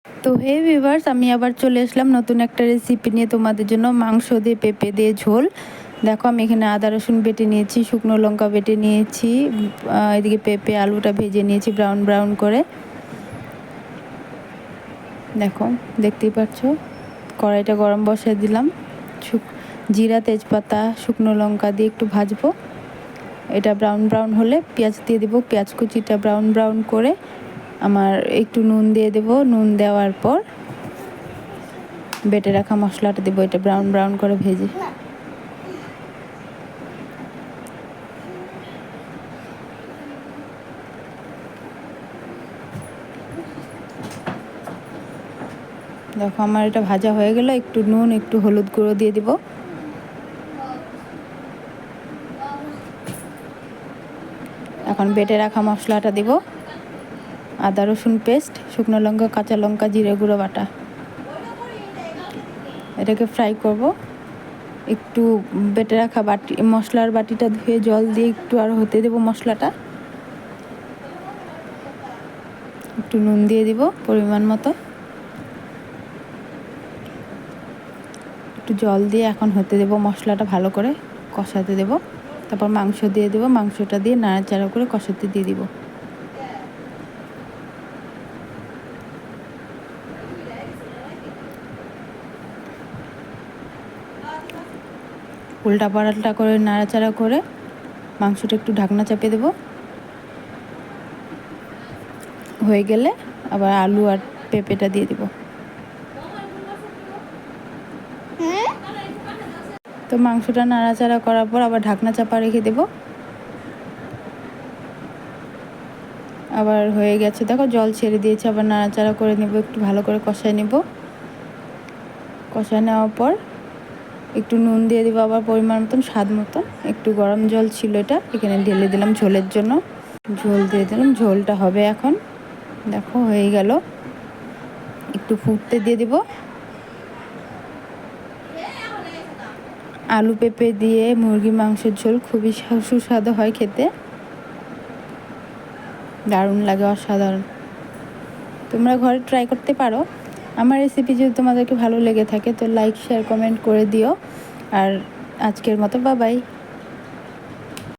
তো হে ভিউয়ার্স, আমি আবার চলে আসলাম নতুন একটা রেসিপি নিয়ে তোমাদের জন্য। মাংস দিয়ে পেঁপে দিয়ে ঝোল। দেখো আমি এখানে আদা রসুন বেটে নিয়েছি, শুকনো লঙ্কা বেটে নিয়েছি, এদিকে পেঁপে আলুটা ভেজে নিয়েছি ব্রাউন ব্রাউন করে। দেখো দেখতেই পাচ্ছ, কড়াইটা গরম বসিয়ে দিলাম। জিরা তেজপাতা শুকনো লঙ্কা দিয়ে একটু ভাজবো। এটা ব্রাউন ব্রাউন হলে পেঁয়াজ দিয়ে দেবো। পেঁয়াজ কুচিটা ব্রাউন ব্রাউন করে আমার একটু নুন দিয়ে দেবো। নুন দেওয়ার পর বেটে রাখা মশলাটা দেবো, এটা ব্রাউন ব্রাউন করে ভেজে। দেখো আমার এটা ভাজা হয়ে গেল। একটু নুন একটু হলুদ গুঁড়ো দিয়ে দিব। এখন বেটে রাখা মশলাটা দিব, আদা রসুন পেস্ট, শুকনো লঙ্কা কাঁচা লঙ্কা জিরে গুঁড়ো বাটা। এটাকে ফ্রাই করব। একটু বেটে রাখা মশলার বাটিটা ধুয়ে জল দিয়ে একটু আর হতে দেবো মশলাটা। একটু নুন দিয়ে দিব পরিমাণ মতো। একটু জল দিয়ে এখন হতে দেবো মশলাটা, ভালো করে কষাতে দেব। তারপর মাংস দিয়ে দেবো, মাংসটা দিয়ে নাড়াচাড়া করে কষাতে দিয়ে দিব। উল্টা পাল্টা করে নাড়াচাড়া করে মাংসটা একটু ঢাকনা চাপিয়ে দেবো। হয়ে গেলে আবার আলু আর পেঁপেটা দিয়ে দিব। তো মাংসটা নাড়াচাড়া করার পর আবার ঢাকনা চাপা রেখে দেব। আবার হয়ে গেছে, দেখো জল ছেড়ে দিয়েছে। আবার নাড়াচাড়া করে নেব, একটু ভালো করে কষায় নেব। কষায় নেওয়ার পর একটু নুন দিয়ে দেবো, আবার পরিমাণ মতন স্বাদ মতন। একটু গরম জল ছিল, এটা এখানে ঢেলে দিলাম ঝোলের জন্য। ঝোল দিয়ে দিলাম, ঝোলটা হবে এখন। দেখো হয়ে গেল, একটু ফুটতে দিয়ে দিব। আলু পেঁপে দিয়ে মুরগি মাংসের ঝোল খুবই সুস্বাদু হয় খেতে, দারুণ লাগে, অসাধারণ। তোমরা ঘরে ট্রাই করতে পারো। আমার রেসিপি যদি তোমাদেরকে ভালো লেগে থাকে তো লাইক শেয়ার কমেন্ট করে দিও। আর আজকের মতো বাই বাই।